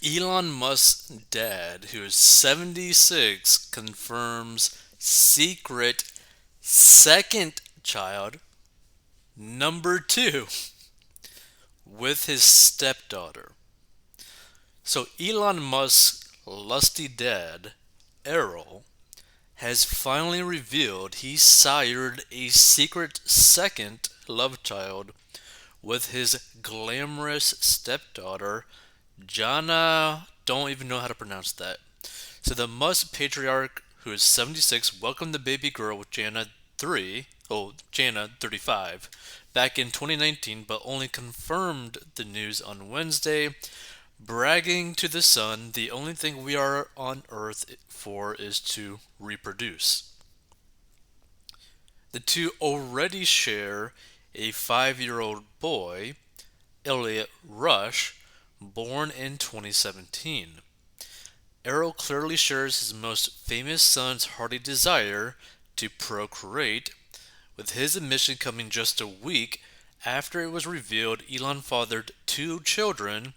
Elon Musk's dad, who is 76, confirms secret second child, number two, with his stepdaughter. So Elon Musk's lusty dad, Errol, has finally revealed he sired a secret second love child with his glamorous stepdaughter, Jana. Don't even know how to pronounce that. So the Musk patriarch, who is 76, welcomed the baby girl with Jana 3, Jana 35, back in 2019, but only confirmed the news on Wednesday, bragging to the Sun, the only thing we are on Earth for is to reproduce. The two already share a 5-year-old boy, Elliot Rush, born in 2017. Errol clearly shares his most famous son's hearty desire to procreate, with his admission coming just a week after it was revealed Elon fathered two children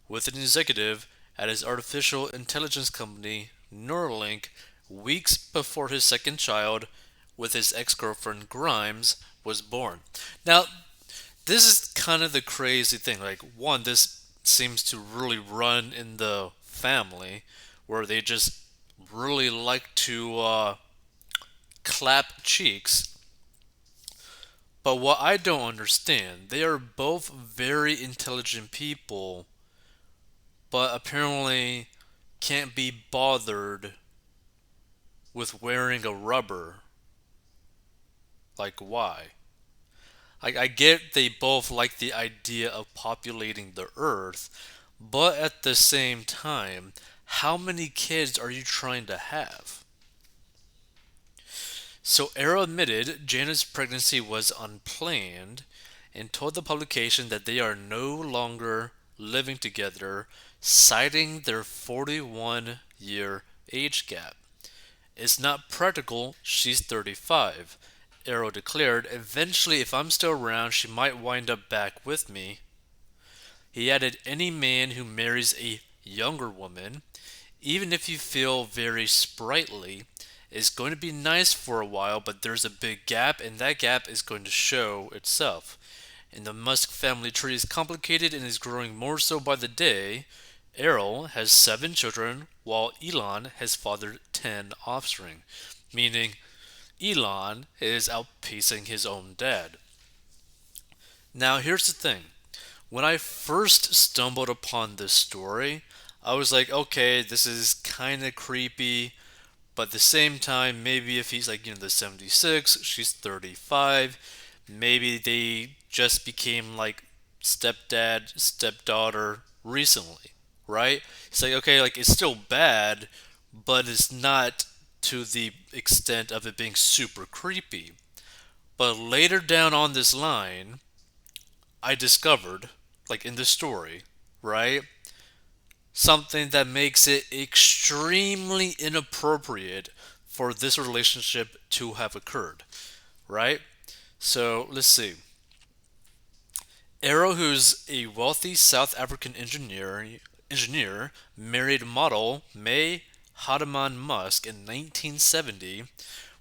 with an executive at his artificial intelligence company, Neuralink, weeks before his second child with his ex girlfriend Grimes was born. Now, this is kind of the crazy thing. Like, one, this seems to really run in the family where they just really like to clap cheeks. But what I don't understand, they are both very intelligent people, but apparently can't be bothered with wearing a rubber. Like, why? I get they both like the idea of populating the earth, but at the same time, how many kids are you trying to have? So Arrow admitted Jana's pregnancy was unplanned and told the publication that they are no longer living together, citing their 41-year age gap. It's not practical, she's 35. Arrow declared, eventually, if I'm still around, she might wind up back with me. He added, any man who marries a younger woman, even if you feel very sprightly, is going to be nice for a while, but there's a big gap, and that gap is going to show itself. And the Musk family tree is complicated and is growing more so by the day. Errol has 7 children, while Elon has fathered 10 offspring, meaning Elon is outpacing his own dad. Now, here's the thing. When I first stumbled upon this story, I was like, okay, this is kind of creepy, but at the same time, maybe if he's like, the 76, she's 35, maybe they just became like stepdad, stepdaughter recently, right? It's like, okay, like it's still bad, but it's not to the extent of it being super creepy. But later down on this line, I discovered, like in the story, right, something that makes it extremely inappropriate for this relationship to have occurred, right? So let's see. Arrow, who's a wealthy South African engineer, married model May Hardeman Musk in 1970,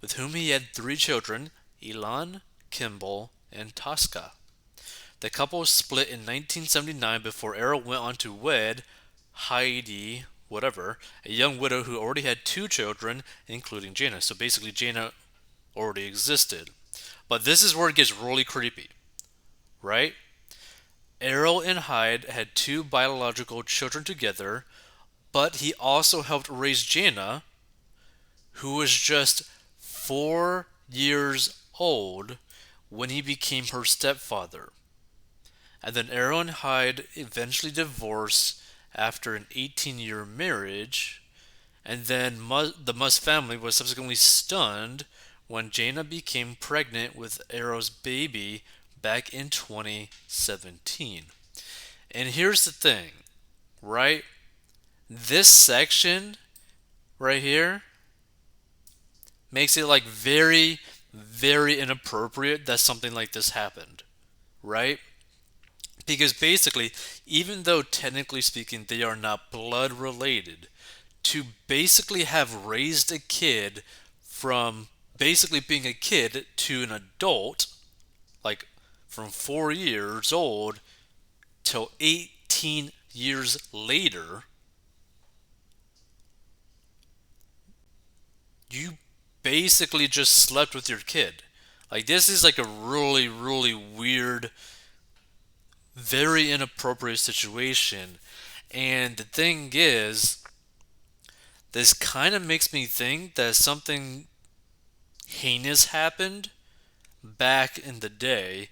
with whom he had 3 children, Elon, Kimball, and Tosca. The couple split in 1979 before Arrow went on to wed Heidi, whatever, a young widow who already had 2 children, including Jana. So basically, Jana already existed. But this is where it gets really creepy, right? Errol and Hyde had 2 biological children together, but he also helped raise Jana, who was just 4 years old when he became her stepfather. And then Errol and Hyde eventually divorced after an 18-year marriage, and then the Musk family was subsequently stunned when Jana became pregnant with Arrow's baby back in 2017. And here's the thing, right? This section right here makes it like very, very inappropriate that something like this happened, right? Because basically, even though technically speaking they are not blood related, to basically have raised a kid from basically being a kid to an adult, like from 4 years old till 18 years later, you basically just slept with your kid. Like, this is like a really, really weird, very inappropriate situation. And the thing is, this kind of makes me think that something heinous happened back in the day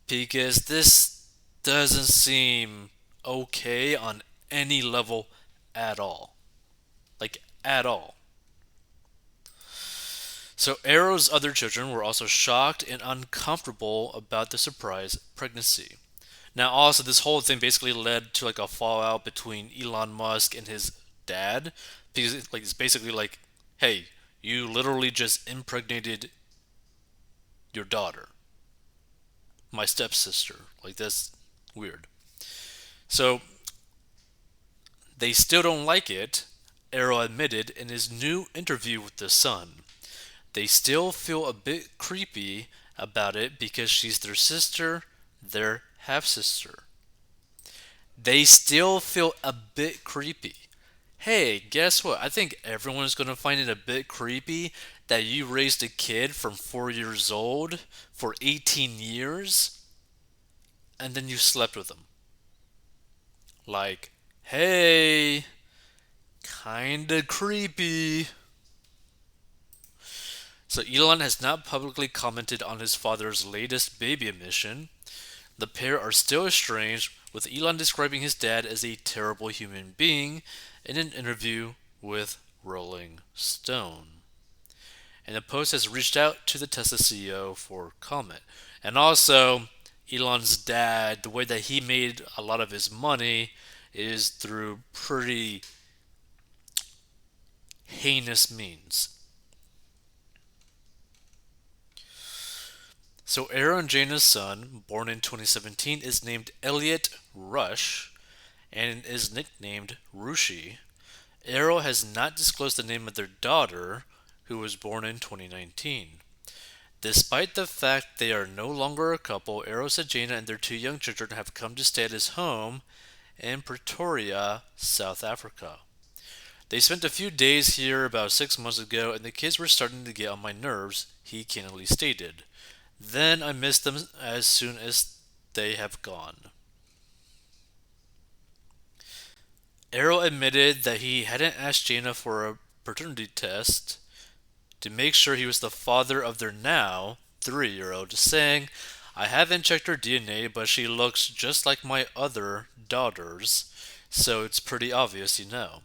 because this doesn't seem okay on any level at all. Like, at all. So, Arrow's other children were also shocked and uncomfortable about the surprise pregnancy. Now, also, this whole thing basically led to like a fallout between Elon Musk and his dad because it's basically like, hey, you literally just impregnated your daughter, my stepsister. Like, that's weird. So they still don't like it, Arrow admitted in his new interview with The Sun. They still feel a bit creepy about it because she's their sister, their half sister. They still feel a bit creepy. Hey, guess what? I think everyone's going to find it a bit creepy that you raised a kid from 4 years old for 18 years and then you slept with them. Like, hey, kinda creepy. So Elon has not publicly commented on his father's latest baby emission. The pair are still estranged, with Elon describing his dad as a terrible human being in an interview with Rolling Stone. And the Post has reached out to the Tesla CEO for comment. And also, Elon's dad, the way that he made a lot of his money is through pretty heinous means. So Aaron Jaina's son, born in 2017, is named Elliot Rush and is nicknamed Rushi. Arrow has not disclosed the name of their daughter, who was born in 2019. Despite the fact they are no longer a couple, Arrow said Jaina and their two young children have come to stay at his home in Pretoria, South Africa. They spent a few days here about 6 months ago, and the kids were starting to get on my nerves, he candidly stated. Then I missed them as soon as they have gone. Arrow admitted that he hadn't asked Jaina for a paternity test to make sure he was the father of their now 3 year old, saying, I haven't checked her DNA, but she looks just like my other daughters, so it's pretty obvious you know.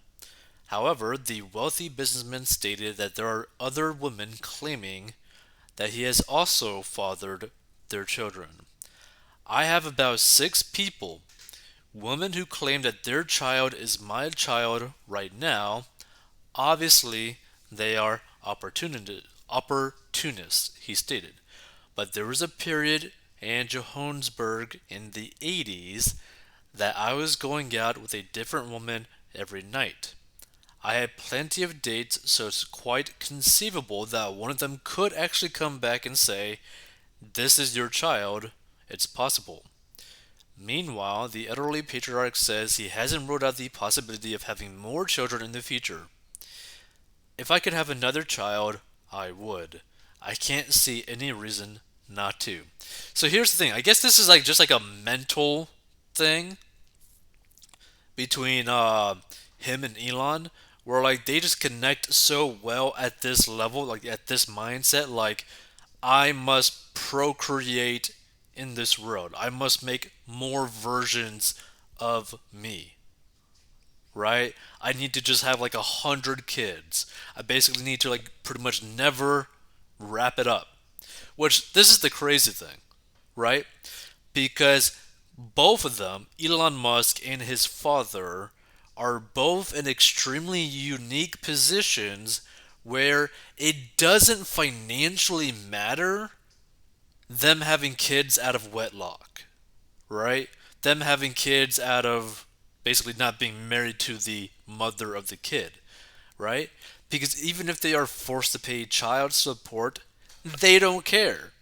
However, the wealthy businessman stated that there are other women claiming that he has also fathered their children. I have about 6 people, women who claim that their child is my child right now. Obviously, they are opportunists, he stated. But there was a period in Johannesburg in the 80s that I was going out with a different woman every night. I had plenty of dates, so it's quite conceivable that one of them could actually come back and say, this is your child. It's possible. Meanwhile, the elderly patriarch says he hasn't ruled out the possibility of having more children in the future. If I could have another child, I would. I can't see any reason not to. So here's the thing. I guess this is like just like a mental thing between him and Elon, where like they just connect so well at this level, like at this mindset. Like, I must procreate in this world. I must make more versions of me, right? I need to just have like 100 kids. I basically need to like pretty much never wrap it up. Which this is the crazy thing, right? Because both of them, Elon Musk and his father, are both in extremely unique positions where it doesn't financially matter them having kids out of wedlock, right? them having kids out of basically not being married to the mother of the kid, right? Because even if they are forced to pay child support, they don't care,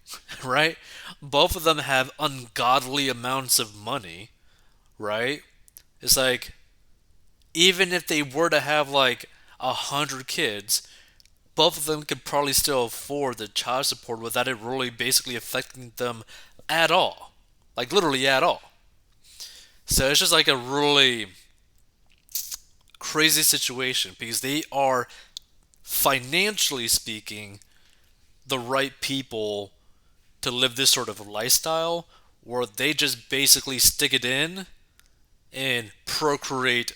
right? Both of them have ungodly amounts of money, right? It's like, even if they were to have like 100 kids, both of them could probably still afford the child support without it really basically affecting them at all. Like, literally at all. So it's just like a really crazy situation because they are, financially speaking, the right people to live this sort of lifestyle where they just basically stick it in and procreate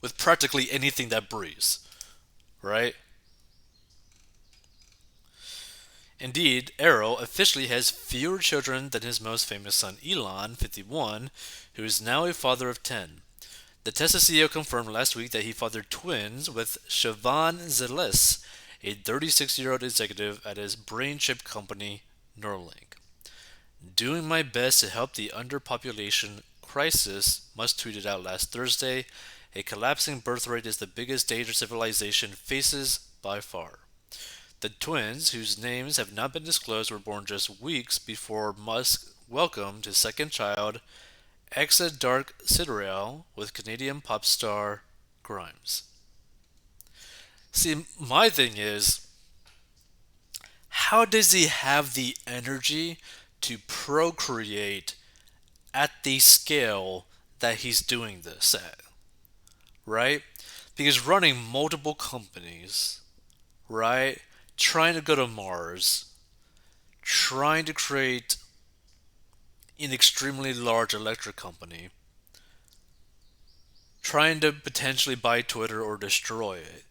with practically anything that breathes, right? Indeed, Arrow officially has fewer children than his most famous son Elon, 51, who is now a father of 10. The Tesla CEO confirmed last week that he fathered twins with Siobhan Zelis, a 36-year-old executive at his brain chip company Neuralink. Doing my best to help the underpopulation crisis, Musk tweeted out last Thursday. A collapsing birth rate is the biggest danger civilization faces by far. The twins, whose names have not been disclosed, were born just weeks before Musk welcomed his second child, Exa Dark Sidereal, with Canadian pop star Grimes. See, my thing is, how does he have the energy to procreate at the scale that he's doing this at? Right? Because running multiple companies, right? Trying to go to Mars, trying to create an extremely large electric company, trying to potentially buy Twitter or destroy it.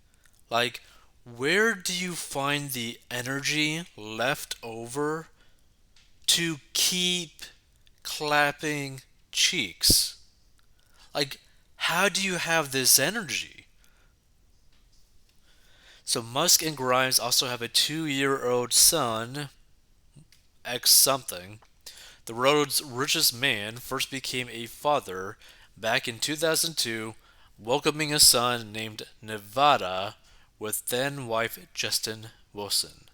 Like, where do you find the energy left over to keep clapping cheeks? Like, how do you have this energy? So, Musk and Grimes also have a 2-year-old son, X something. The world's richest man first became a father back in 2002, welcoming a son named Nevada with then wife Justin Wilson.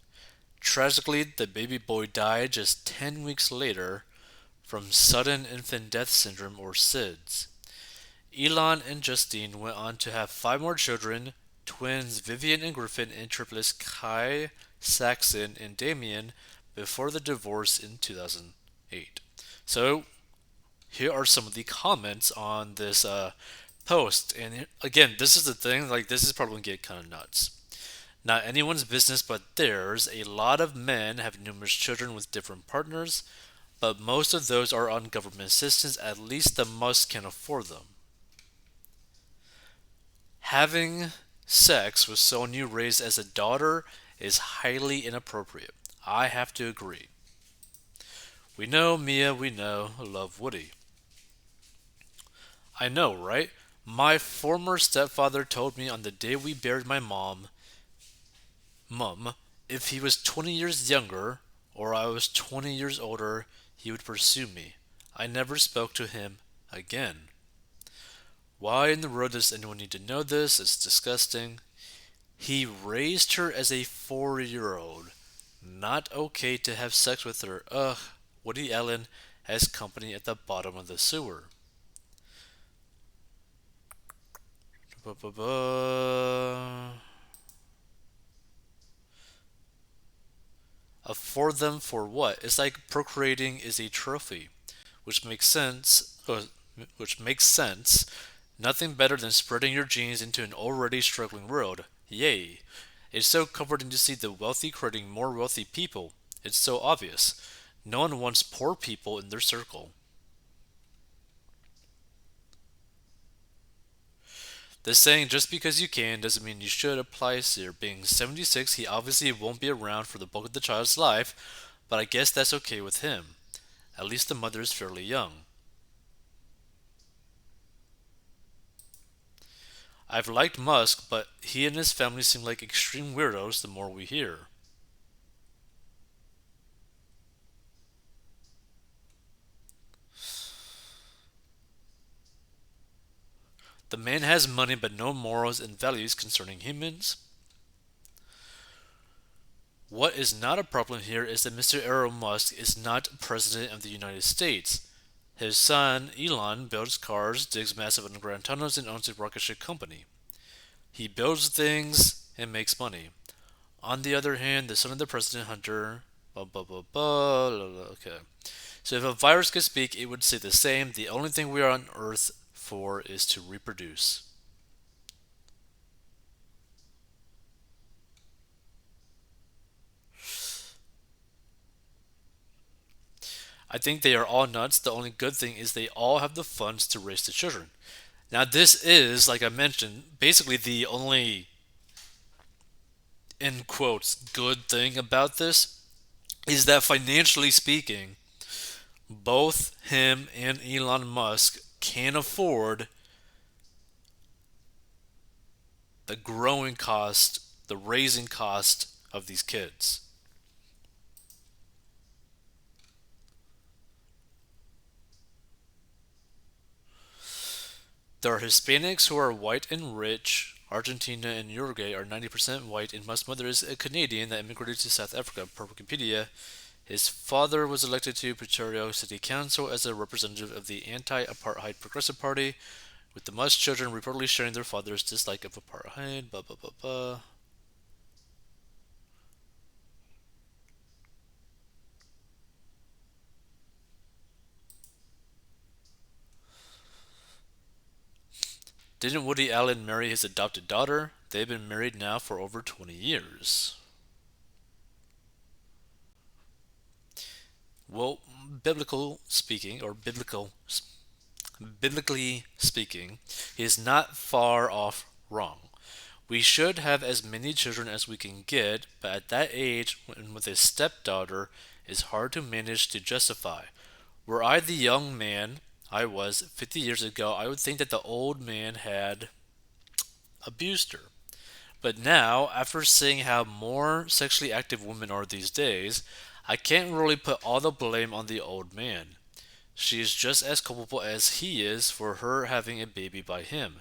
Tragically, the baby boy died just 10 weeks later from sudden infant death syndrome, or SIDS. Elon and Justine went on to have 5 more children: twins Vivian and Griffin, and triplets Kai, Saxon, and Damien, before the divorce in 2008. So, here are some of the comments on this post. And again, this is the thing, like, this is probably going to get kind of nuts. Not anyone's business but theirs. A lot of men have numerous children with different partners, but most of those are on government assistance. At least the Musk can afford them. Having sex with someone you raised as a daughter is highly inappropriate. I have to agree. We know Mia, we know, love Woody. I know, right? My former stepfather told me on the day we buried my mum, if he was 20 years younger or I was 20 years older, he would pursue me. I never spoke to him again. Why in the world does anyone need to know this? It's disgusting. He raised her as a 4-year-old. Not okay to have sex with her. Ugh. Woody Allen has company at the bottom of the sewer. Afford them for what? It's like procreating is a trophy, which makes sense. Which makes sense. Nothing better than spreading your genes into an already struggling world. Yay! It's so comforting to see the wealthy creating more wealthy people. It's so obvious. No one wants poor people in their circle. The saying, just because you can, doesn't mean you should, applies here. Being 76, he obviously won't be around for the bulk of the child's life, but I guess that's okay with him. At least the mother is fairly young. I've liked Musk, but he and his family seem like extreme weirdos the more we hear. The man has money but no morals and values concerning humans. What is not a problem here is that Mr. Elon Musk is not President of the United States. His son, Elon, builds cars, digs massive underground tunnels, and owns a rocket ship company. He builds things and makes money. On the other hand, the son of the president, Hunter, blah blah blah blah. Okay. So if a virus could speak, it would say the same. The only thing we are on Earth for is to reproduce. I think they are all nuts. The only good thing is they all have the funds to raise the children. Now, this is, like I mentioned, basically the only, in quotes, good thing about this is that financially speaking, both him and Elon Musk can afford the growing cost, the raising cost of these kids. There are Hispanics who are white and rich. Argentina and Uruguay are 90% white, and Musk's mother is a Canadian that immigrated to South Africa, per Wikipedia. His father was elected to Pretoria City Council as a representative of the anti-apartheid Progressive Party, with the Musk children reportedly sharing their father's dislike of apartheid. Blah blah blah blah. Didn't Woody Allen marry his adopted daughter? They've been married now for over 20 years. Well, biblically speaking, he is not far off wrong. We should have as many children as we can get, but at that age, and with a stepdaughter, is hard to manage to justify. Were I the young man I was 50 years ago, I would think that the old man had abused her. But now, after seeing how more sexually active women are these days, I can't really put all the blame on the old man. She is just as culpable as he is for her having a baby by him.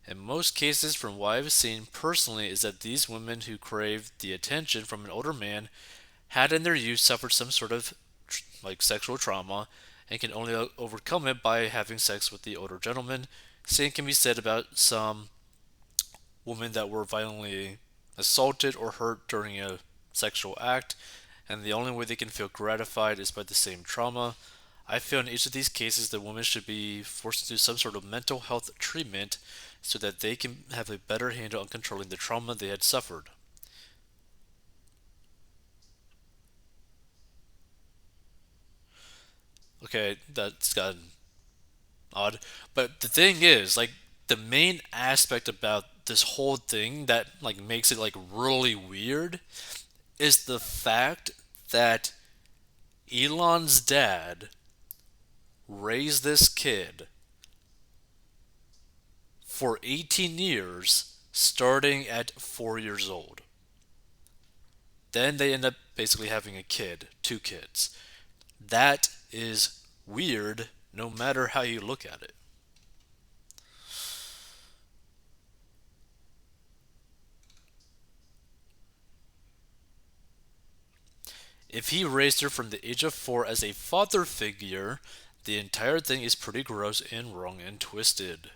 In most cases, from what I've seen personally, is that these women who crave the attention from an older man had in their youth suffered some sort of sexual trauma and can only overcome it by having sex with the older gentleman. Same can be said about some women that were violently assaulted or hurt during a sexual act, and the only way they can feel gratified is by the same trauma. I feel in each of these cases the woman should be forced to do some sort of mental health treatment so that they can have a better handle on controlling the trauma they had suffered. Okay, that's gotten odd. But the thing is, the main aspect about this whole thing that makes it really weird is the fact that Elon's dad raised this kid for 18 years starting at 4 years old. Then they end up basically having a kid, two kids. That is weird no matter how you look at it. If he raised her from the age of 4 as a father figure, the entire thing is pretty gross and wrong and twisted.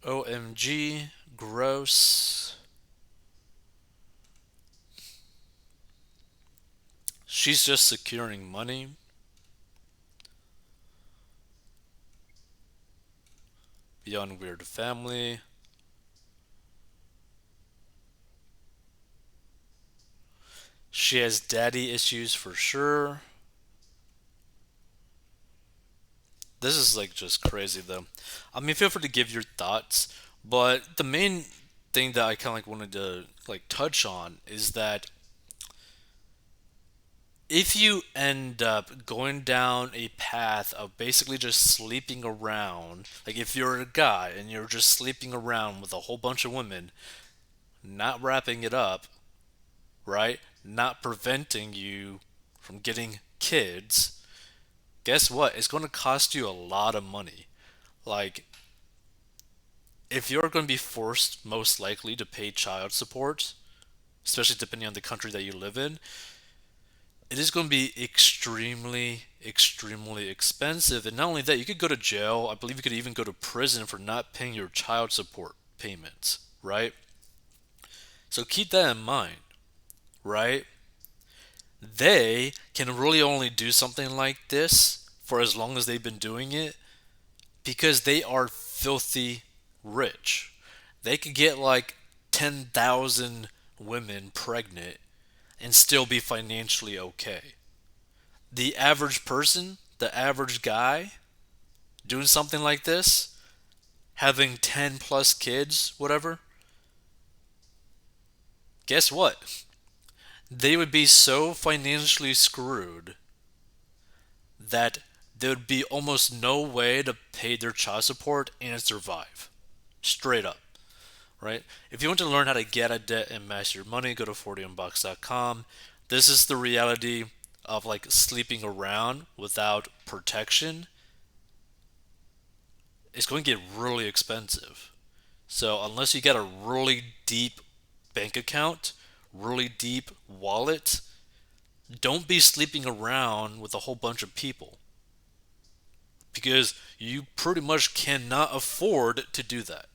OMG, gross. She's just securing money. Beyond weird family. She has daddy issues for sure. This is just crazy though. I mean, feel free to give your thoughts, but the main thing that I kind of wanted to touch on is that if you end up going down a path of basically just sleeping around, like if you're a guy and you're just sleeping around with a whole bunch of women, not wrapping it up, right? Not preventing you from getting kids, guess what? It's going to cost you a lot of money. Like, if you're going to be forced, most likely, to pay child support, especially depending on the country that you live in, it is going to be extremely, extremely expensive. And not only that, you could go to jail. I believe you could even go to prison for not paying your child support payments, right? So keep that in mind, right? They can really only do something like this for as long as they've been doing it because they are filthy rich. They could get like 10,000 women pregnant and still be financially okay. The average person, the average guy, doing something like this, having 10 plus kids, whatever, guess what? They would be so financially screwed that there would be almost no way to pay their child support and survive. Straight up, right? If you want to learn how to get out of debt and master your money, go to 40unbox.com. This is the reality of like sleeping around without protection. It's going to get really expensive. So unless you get a really deep bank account, really deep wallet, don't be sleeping around with a whole bunch of people because you pretty much cannot afford to do that.